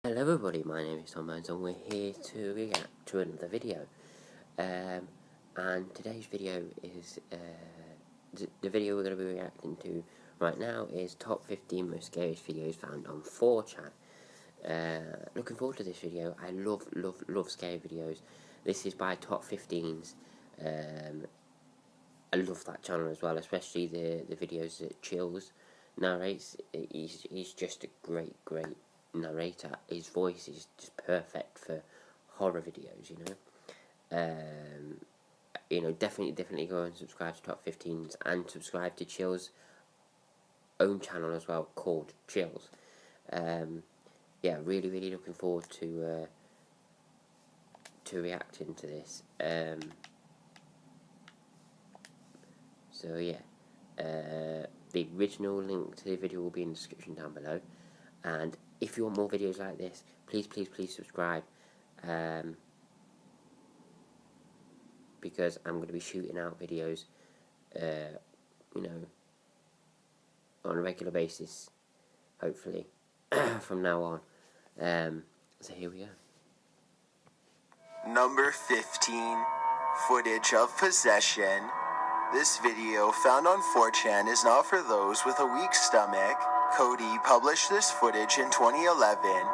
Hello everybody, my name is Tom Bones and we're here to react to another video. And today's video is, the video we're going to be reacting to right now is top 15 most scariest videos found on 4chan. Looking forward to this video. I love scary videos. This is by Top 15s. I love that channel as well, especially the videos that Chills narrates. He's just a great narrator. His voice is just perfect for horror videos, definitely go and subscribe to Top 15s and subscribe to Chill's own channel as well, called Chills. Yeah, really looking forward to reacting to this. So yeah, the original link to the video will be in the description down below, and if you want more videos like this, please subscribe, because I'm going to be shooting out videos, on a regular basis, hopefully, from now on. So here we go. Number 15, footage of possession. This video, found on 4chan, is not for those with a weak stomach. Cody published this footage in 2011.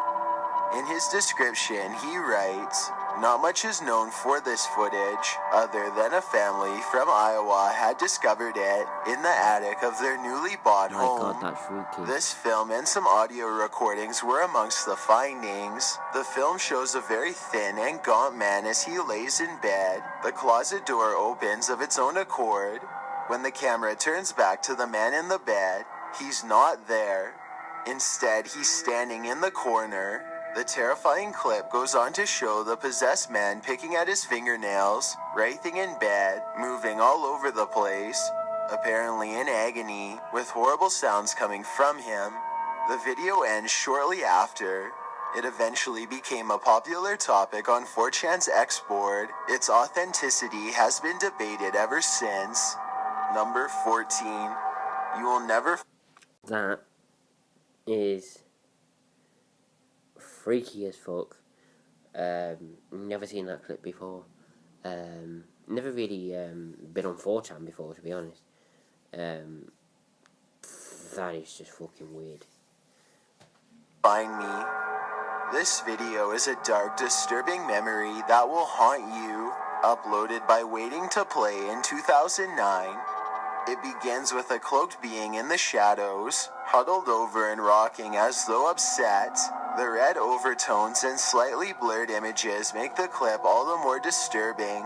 In his description, he writes, "Not much is known for this footage, other than a family from Iowa had discovered it in the attic of their newly bought home. God, that's freaky. This film and some audio recordings were amongst the findings. The film shows a very thin and gaunt man as he lays in bed. The closet door opens of its own accord. When the camera turns back to the man in the bed, he's not there. Instead, he's standing in the corner. The terrifying clip goes on to show the possessed man picking at his fingernails, writhing in bed, moving all over the place, apparently in agony, with horrible sounds coming from him. The video ends shortly after. It eventually became a popular topic on 4chan's X board. Its authenticity has been debated ever since." Number 14, you will never... That is freaky as fuck. Never seen that clip before. Never really been on 4chan before, to be honest. That is just fucking weird. Find me. This video is a dark, disturbing memory that will haunt you. Uploaded by Waiting to Play in 2009. It begins with a cloaked being in the shadows, huddled over and rocking as though upset. The red overtones and slightly blurred images make the clip all the more disturbing.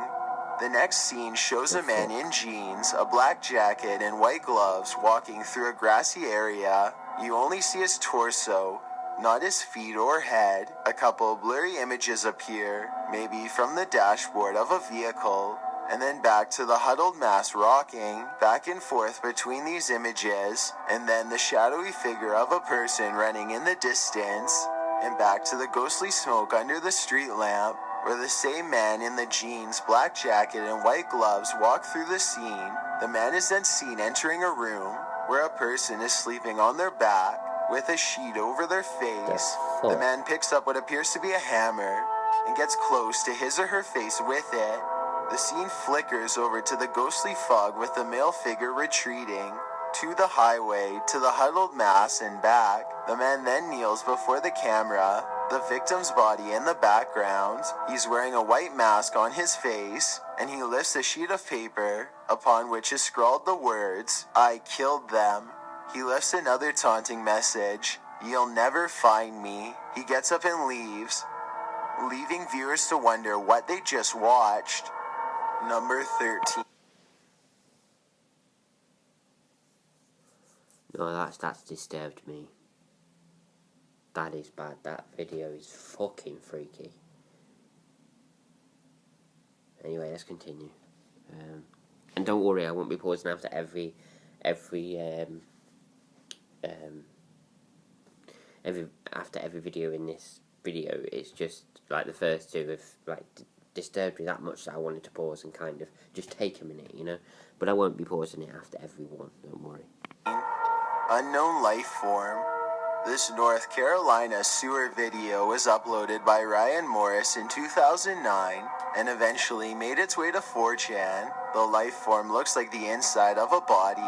The next scene shows a man in jeans, a black jacket, and white gloves walking through a grassy area. You only see his torso, not his feet or head. A couple blurry images appear, maybe from the dashboard of a vehicle, and then back to the huddled mass rocking, back and forth between these images, and then the shadowy figure of a person running in the distance, and back to the ghostly smoke under the street lamp, where the same man in the jeans, black jacket, and white gloves walk through the scene. The man is then seen entering a room, where a person is sleeping on their back, with a sheet over their face. The man picks up what appears to be a hammer, and gets close to his or her face with it. The scene flickers over to the ghostly fog with the male figure retreating to the highway, to the huddled mass and back. The man then kneels before the camera, the victim's body in the background. He's wearing a white mask on his face, and he lifts a sheet of paper, upon which is scrawled the words, "I killed them." He lifts another taunting message, "You'll never find me." He gets up and leaves, leaving viewers to wonder what they just watched. Number 13. No, that's disturbed me. That is bad. That video is fucking freaky. Anyway, let's continue. And don't worry, I won't be pausing after every video in this video. It's just like the first two have like disturbed me that much that I wanted to pause and kind of just take a minute, But I won't be pausing it after every one, don't worry. Know Lifeform. This North Carolina sewer video was uploaded by Ryan Morris in 2009 and eventually made its way to 4chan. The life form looks like the inside of a body,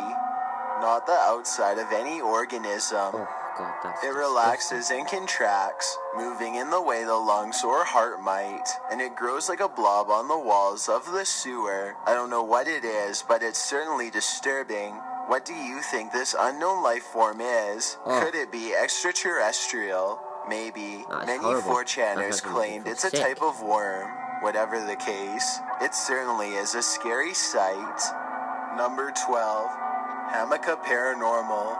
not the outside of any organism. Oh god, that's It disgusting. relaxes and contracts, moving in the way the lungs or heart might, and it grows like a blob on the walls of the sewer. I don't know what it is, but it's certainly disturbing. What do you think this unknown life form is? Oh. Could it be extraterrestrial? Maybe. That's Many horrible. 4chaners That makes me claimed feel it's a sick. type of worm. Whatever the case, it certainly is a scary sight. Number 12. Hamaka Paranormal.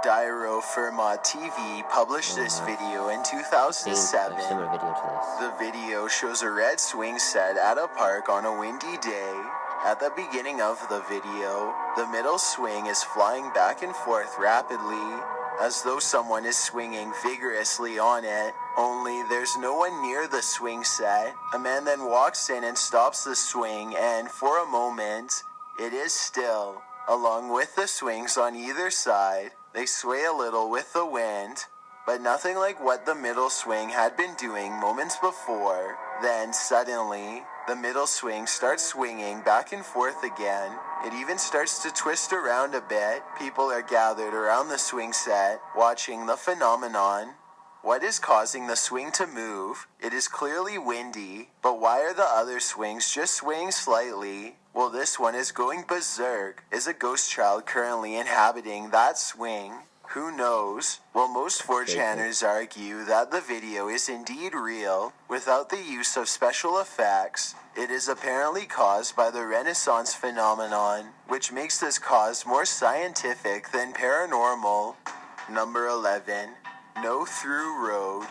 Dairo Firma TV published this video in Seen 2007. a similar video to this. The video shows a red swing set at a park on a windy day. At the beginning of the video, the middle swing is flying back and forth rapidly, as though someone is swinging vigorously on it, only there's no one near the swing set. A man then walks in and stops the swing, and for a moment, it is still. Along with the swings on either side, they sway a little with the wind, but nothing like what the middle swing had been doing moments before. Then, suddenly, the middle swing starts swinging back and forth again. It even starts to twist around a bit. People are gathered around the swing set, watching the phenomenon. What is causing the swing to move? It is clearly windy, but why are the other swings just swaying slightly? Well, this one is going berserk. Is a ghost child currently inhabiting that swing? Who knows? Well, most 4chaners argue that the video is indeed real, without the use of special effects. It is apparently caused by the Renaissance phenomenon, which makes this cause more scientific than paranormal. Number 11. Know Through Road.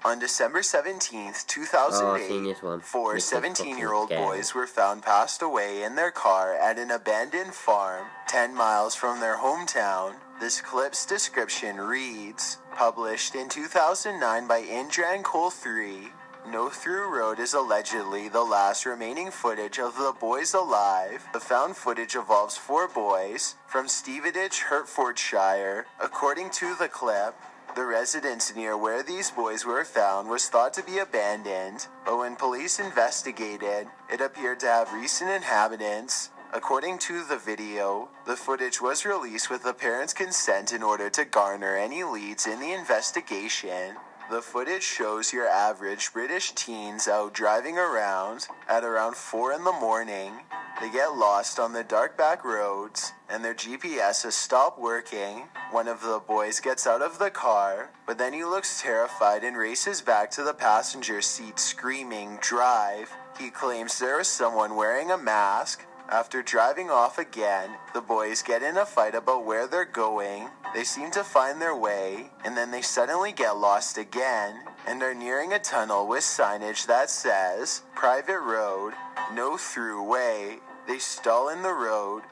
On December 17th, 2008, four 17-year-old boys were found passed away in their car at an abandoned farm 10 miles from their hometown. This clip's description reads, published in 2009 by Indran Cole 3, Know Through Road is allegedly the last remaining footage of the boys alive. The found footage involves 4 boys from Stevenage, Hertfordshire. According to the clip, the residence near where these boys were found was thought to be abandoned, but when police investigated, it appeared to have recent inhabitants. According to the video, the footage was released with the parents' consent in order to garner any leads in the investigation. The footage shows your average British teens out driving around at around 4 in the morning. They get lost on the dark back roads, and their GPS has stopped working. One of the boys gets out of the car, but then he looks terrified and races back to the passenger seat screaming, "Drive!" He claims there was someone wearing a mask. After driving off again, the boys get in a fight about where they're going. They seem to find their way, and then they suddenly get lost again, and are nearing a tunnel with signage that says, "Private road, no through way." They stall in the road,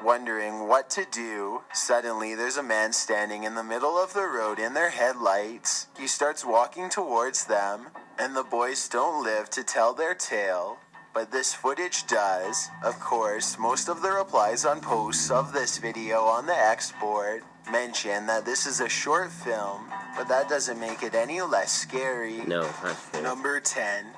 wondering what to do. Suddenly, there's a man standing in the middle of the road in their headlights. He starts walking towards them, and the boys don't live to tell their tale. But this footage does. Of course, most of the replies on posts of this video on the export mention that this is a short film, but that doesn't make it any less scary. No, that's true. Number 10.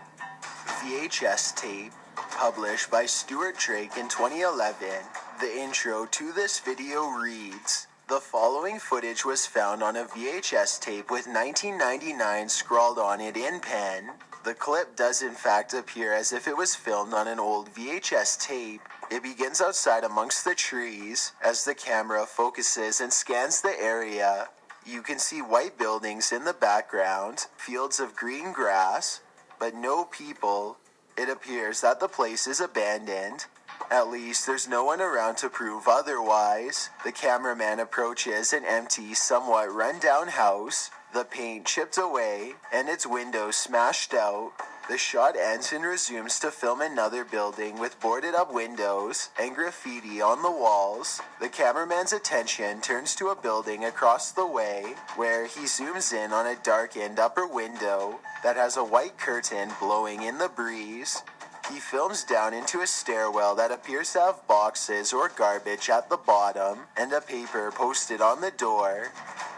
VHS tape, published by Stuart Drake in 2011. The intro to this video reads, the following footage was found on a VHS tape with 1999 scrawled on it in pen. The clip does in fact appear as if it was filmed on an old VHS tape. It begins outside amongst the trees as the camera focuses and scans the area. You can see white buildings in the background, fields of green grass, but no people. It appears that the place is abandoned. At least there's no one around to prove otherwise. The cameraman approaches an empty, somewhat run-down house, the paint chipped away, and its windows smashed out. The shot ends and resumes to film another building with boarded-up windows and graffiti on the walls. The cameraman's attention turns to a building across the way, where he zooms in on a darkened upper window that has a white curtain blowing in the breeze. He films down into a stairwell that appears to have boxes or garbage at the bottom and a paper posted on the door.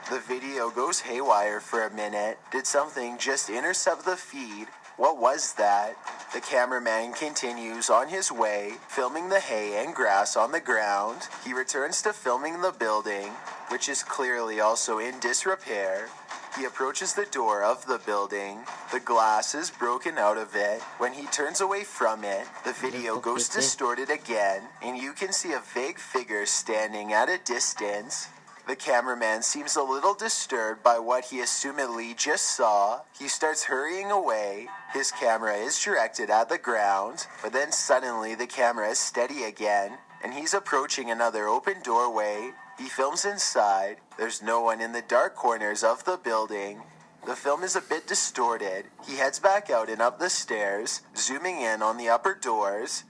The video goes haywire for a minute. Did something just intercept the feed? What was that? The cameraman continues on his way, filming the hay and grass on the ground. He returns to filming the building, which is clearly also in disrepair. He approaches the door of the building. The glass is broken out of it. When he turns away from it, the video goes distorted again, and you can see a vague figure standing at a distance. The cameraman seems a little disturbed by what he assumedly just saw. He starts hurrying away. His camera is directed at the ground, but then suddenly the camera is steady again, and he's approaching another open doorway. He films inside. There's no one in the dark corners of the building. The film is a bit distorted. He heads back out and up the stairs, zooming in on the upper doors.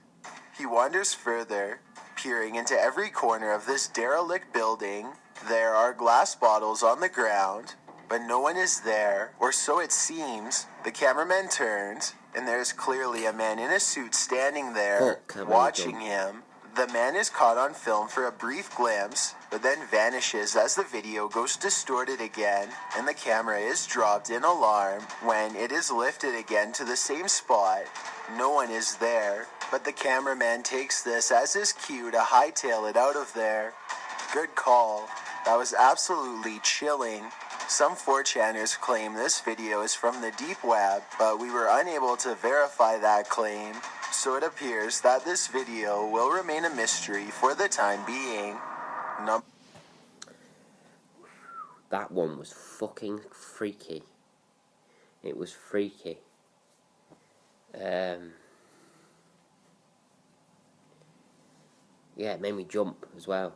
He wanders further, peering into every corner of this derelict building. There are glass bottles on the ground, but no one is there, or so it seems. The cameraman turns, and there is clearly a man in a suit standing there, watching him. The man is caught on film for a brief glimpse, but then vanishes as the video goes distorted again, and the camera is dropped in alarm when it is lifted again to the same spot. No one is there, but the cameraman takes this as his cue to hightail it out of there. Good call. That was absolutely chilling. Some 4chaners claim this video is from the deep web, but we were unable to verify that claim, so it appears that this video will remain a mystery for the time being. That one was fucking freaky. It was freaky. Yeah, it made me jump as well.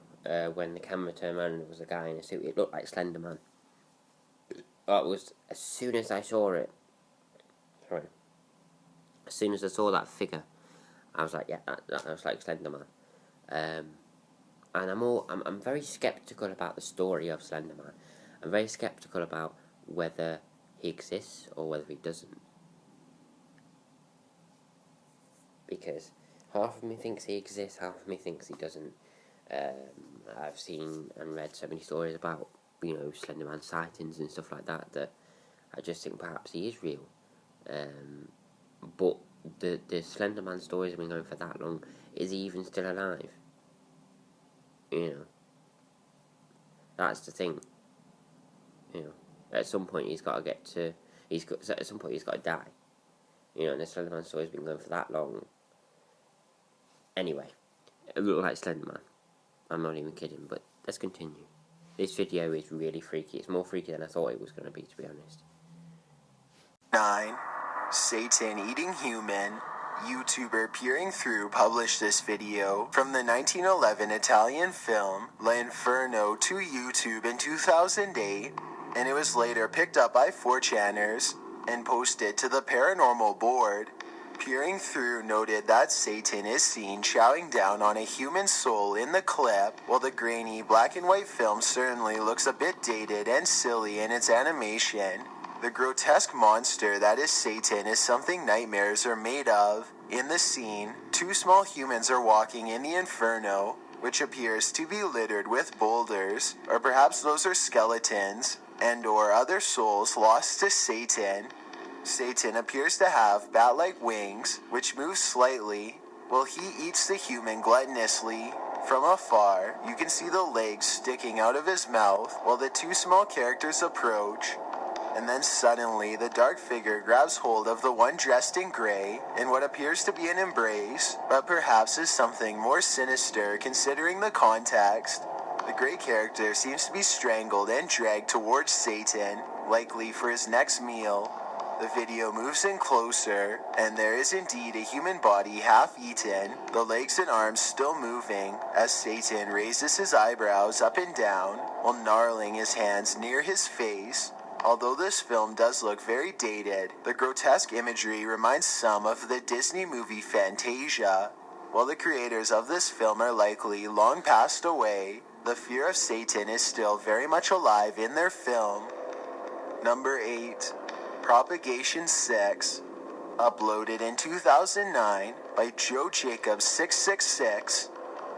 When the camera turned around and there was a guy in a suit, it looked like Slender Man. It was, as soon as I saw it, as soon as I saw that figure, I was like, yeah, that was like Slender Man. And I'm very skeptical about the story of Slender Man. I'm very skeptical about whether he exists or whether he doesn't. Because half of me thinks he exists, half of me thinks he doesn't. I've seen and read so many stories about, Slender Man sightings and stuff like that, that I just think perhaps he is real. But the Slender Man stories have been going for that long. Is he even still alive? That's the thing. At some point he's got to at some point he's got to die. And the Slender Man story's been going for that long. Anyway, it looked like Slender Man. I'm not even kidding, but let's continue. This video is really freaky. It's more freaky than I thought it was going to be honest. 9. Satan Eating Human. YouTuber Peering Through published this video from the 1911 Italian film L'Inferno to YouTube in 2008, and it was later picked up by 4chaners and posted to the paranormal board. Peering Through noted that Satan is seen chowing down on a human soul in the clip, while the grainy black and white film certainly looks a bit dated and silly in its animation. The grotesque monster that is Satan is something nightmares are made of. In the scene, 2 small humans are walking in the Inferno, which appears to be littered with boulders, or perhaps those are skeletons, and/or other souls lost to Satan. Satan appears to have bat-like wings, which move slightly, while he eats the human gluttonously. From afar, you can see the legs sticking out of his mouth while the 2 small characters approach. And then suddenly, the dark figure grabs hold of the one dressed in gray in what appears to be an embrace, but perhaps is something more sinister considering the context. The gray character seems to be strangled and dragged towards Satan, likely for his next meal. The video moves in closer, and there is indeed a human body half-eaten, the legs and arms still moving, as Satan raises his eyebrows up and down, while gnarling his hands near his face. Although this film does look very dated, the grotesque imagery reminds some of the Disney movie Fantasia. While the creators of this film are likely long passed away, the fear of Satan is still very much alive in their film. Number 8. Propagation 6, uploaded in 2009 by Joe Jacobs 666.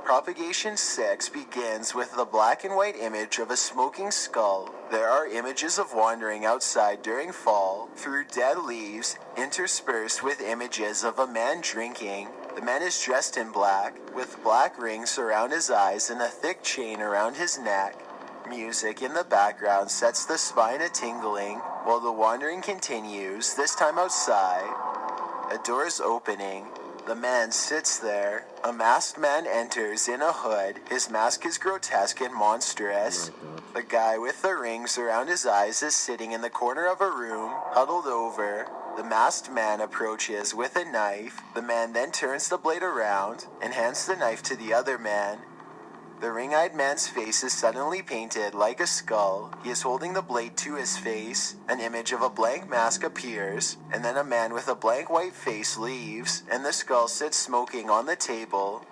Propagation 6 begins with the black and white image of a smoking skull. There are images of wandering outside during fall through dead leaves, interspersed with images of a man drinking. The man is dressed in black, with black rings around his eyes and a thick chain around his neck. Music in the background sets the spine a-tingling, while the wandering continues, this time outside. A door is opening. The man sits there. A masked man enters in a hood. His mask is grotesque and monstrous. The guy with the rings around his eyes is sitting in the corner of a room, huddled over. The masked man approaches with a knife. The man then turns the blade around and hands the knife to the other man. The ring-eyed man's face is suddenly painted like a skull. He is holding the blade to his face. An image of a blank mask appears, and then a man with a blank white face leaves, and the skull sits smoking on the table.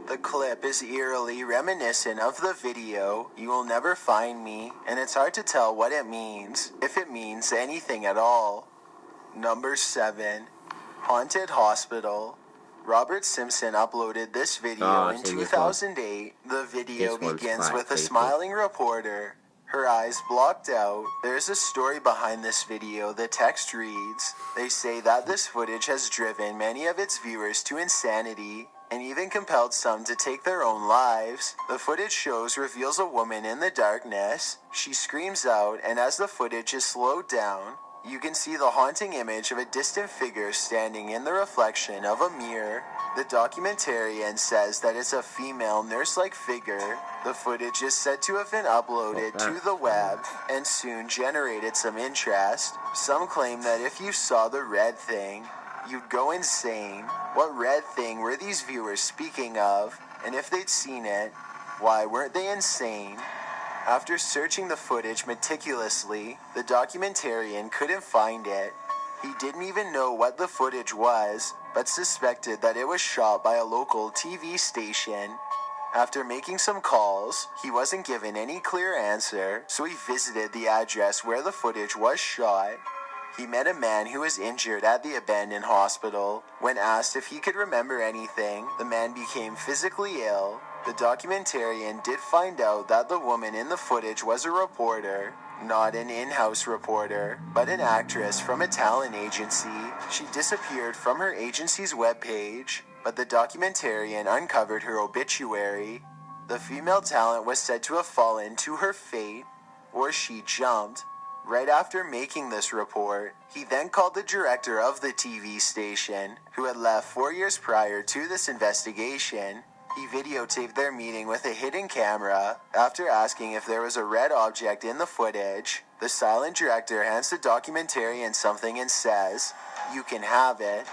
The clip is eerily reminiscent of the video, "You Will Never Find Me," and it's hard to tell what it means, if it means anything at all. Number 7. Haunted Hospital. Robert Simpson uploaded this video in 2008. The video begins with a smiling reporter, her eyes blocked out. There's a story behind this video. The text reads, "They say that this footage has driven many of its viewers to insanity and even compelled some to take their own lives." The footage reveals a woman in the darkness. She screams out, and as the footage is slowed down, you can see the haunting image of a distant figure standing in the reflection of a mirror. The documentarian says that it's a female nurse-like figure. The footage is said to have been uploaded to the web and soon generated some interest. Some claim that if you saw the red thing, you'd go insane. What red thing were these viewers speaking of? And if they'd seen it, why weren't they insane? After searching the footage meticulously, the documentarian couldn't find it. He didn't even know what the footage was, but suspected that it was shot by a local TV station. After making some calls, he wasn't given any clear answer, so he visited the address where the footage was shot. He met a man who was injured at the abandoned hospital. When asked if he could remember anything, the man became physically ill. The documentarian did find out that the woman in the footage was a reporter, not an in-house reporter, but an actress from a talent agency. She disappeared from her agency's webpage, but the documentarian uncovered her obituary. The female talent was said to have fallen to her fate, or she jumped. Right after making this report, he then called the director of the TV station, who had left 4 years prior to this investigation. He videotaped their meeting with a hidden camera. After asking if there was a red object in the footage, the silent director hands the documentarian something and says, "You can have it."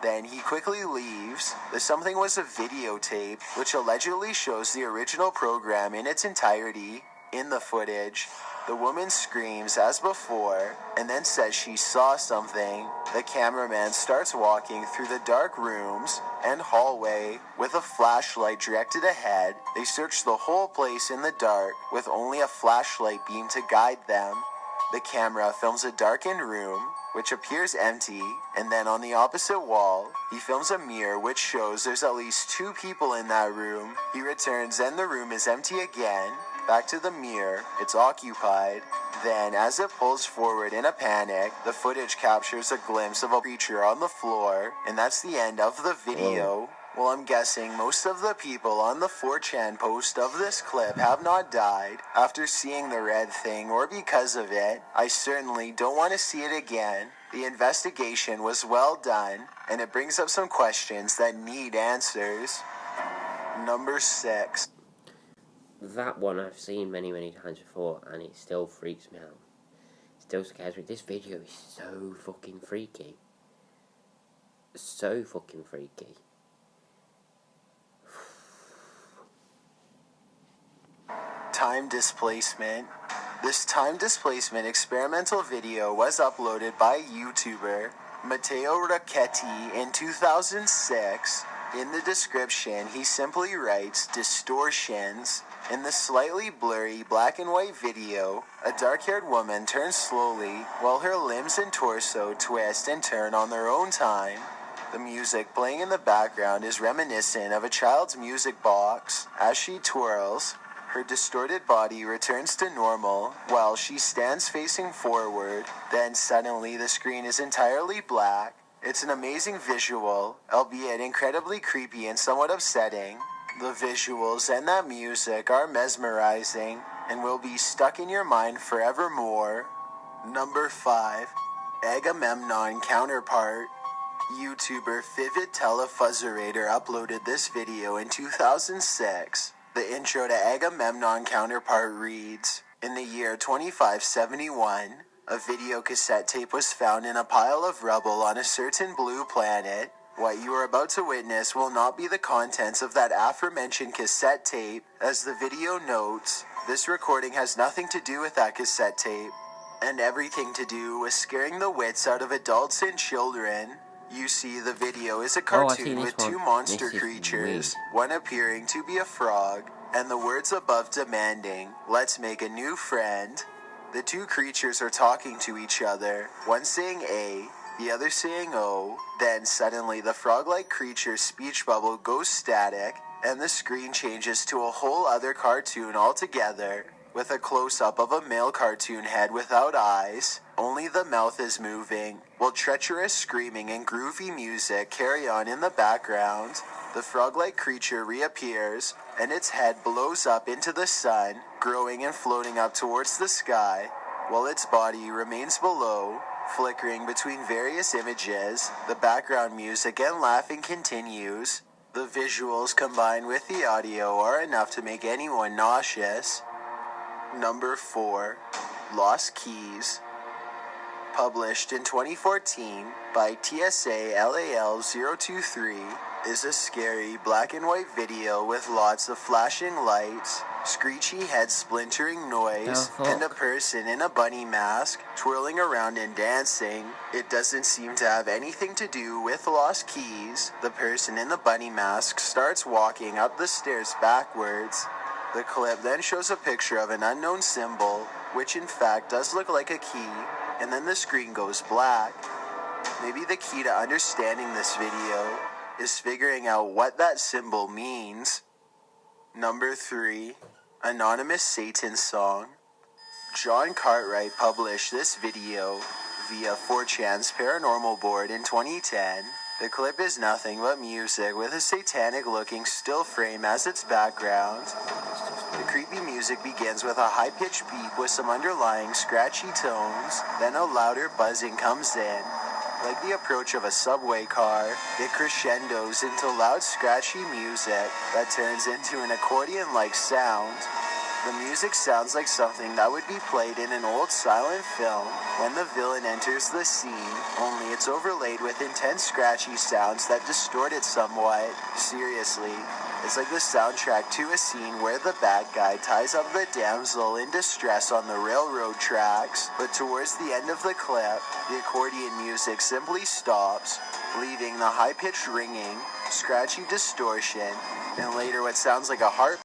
Then he quickly leaves. The something was a videotape, which allegedly shows the original program in its entirety. In the footage, the woman screams as before, and then says she saw something. The cameraman starts walking through the dark rooms and hallway with a flashlight directed ahead. They search the whole place in the dark with only a flashlight beam to guide them. The camera films a darkened room, which appears empty, and then on the opposite wall, he films a mirror which shows there's at least 2 people in that room. He returns and the room is empty again. Back to the mirror, it's occupied. Then, as it pulls forward in a panic, the footage captures a glimpse of a creature on the floor, and that's the end of the video. Well, I'm guessing most of the people on the 4chan post of this clip have not died after seeing the red thing or because of it. I certainly don't want to see it again. The investigation was well done, and it brings up some questions that need answers. Number 6. That one I've seen many, many times before, and it still freaks me out. It still scares me. This video is so fucking freaky. So fucking freaky. Time displacement. This time displacement experimental video was uploaded by YouTuber Matteo Racchetti in 2006. In the description, he simply writes distortions. In the slightly blurry black and white video, a dark-haired woman turns slowly while her limbs and torso twist and turn on their own time. The music playing in the background is reminiscent of a child's music box. As she twirls, her distorted body returns to normal while she stands facing forward. Then suddenly the screen is entirely black. It's an amazing visual, albeit incredibly creepy and somewhat upsetting. The visuals and that music are mesmerizing and will be stuck in your mind forevermore. Number 5. Agamemnon Counterpart. YouTuber Vivid Telefuzzerator uploaded this video in 2006. The intro to Agamemnon Counterpart reads, "In the year 2571, a video cassette tape was found in a pile of rubble on a certain blue planet. What you are about to witness will not be the contents of that aforementioned cassette tape. As the video notes, this recording has nothing to do with that cassette tape, and everything to do with scaring the wits out of adults and children." You see, the video is a cartoon with two monster creatures, one appearing to be a frog, and the words above demanding, "Let's make a new friend." The two creatures are talking to each other, one saying A, the other saying O. Then suddenly the frog-like creature's speech bubble goes static, and the screen changes to a whole other cartoon altogether, with a close-up of a male cartoon head without eyes. Only the mouth is moving, while treacherous screaming and groovy music carry on in the background. The frog-like creature reappears, and its head blows up into the sun, growing and floating up towards the sky, while its body remains below, flickering between various images. The background music and laughing continues. The visuals combined with the audio are enough to make anyone nauseous. Number 4. Lost Keys. Published in 2014 by TSA-LAL023, is a scary black and white video with lots of flashing lights, screechy head splintering noise, and a person in a bunny mask twirling around and dancing. It doesn't seem to have anything to do with lost keys. The person in the bunny mask starts walking up the stairs backwards. The clip then shows a picture of an unknown symbol, which in fact does look like a key, and then the screen goes black. Maybe the key to understanding this video is figuring out what that symbol means. Number 3. Anonymous Satan Song. John Cartwright published this video via 4chan's paranormal board in 2010. The clip is nothing but music with a satanic-looking still frame as its background. The creepy music begins with a high-pitched beep with some underlying scratchy tones, then a louder buzzing comes in. Like the approach of a subway car, it crescendos into loud scratchy music that turns into an accordion-like sound. The music sounds like something that would be played in an old silent film when the villain enters the scene, only it's overlaid with intense scratchy sounds that distort it somewhat. Seriously, it's like the soundtrack to a scene where the bad guy ties up the damsel in distress on the railroad tracks, but towards the end of the clip, the accordion music simply stops, leaving the high-pitched ringing, scratchy distortion, and later what sounds like a heart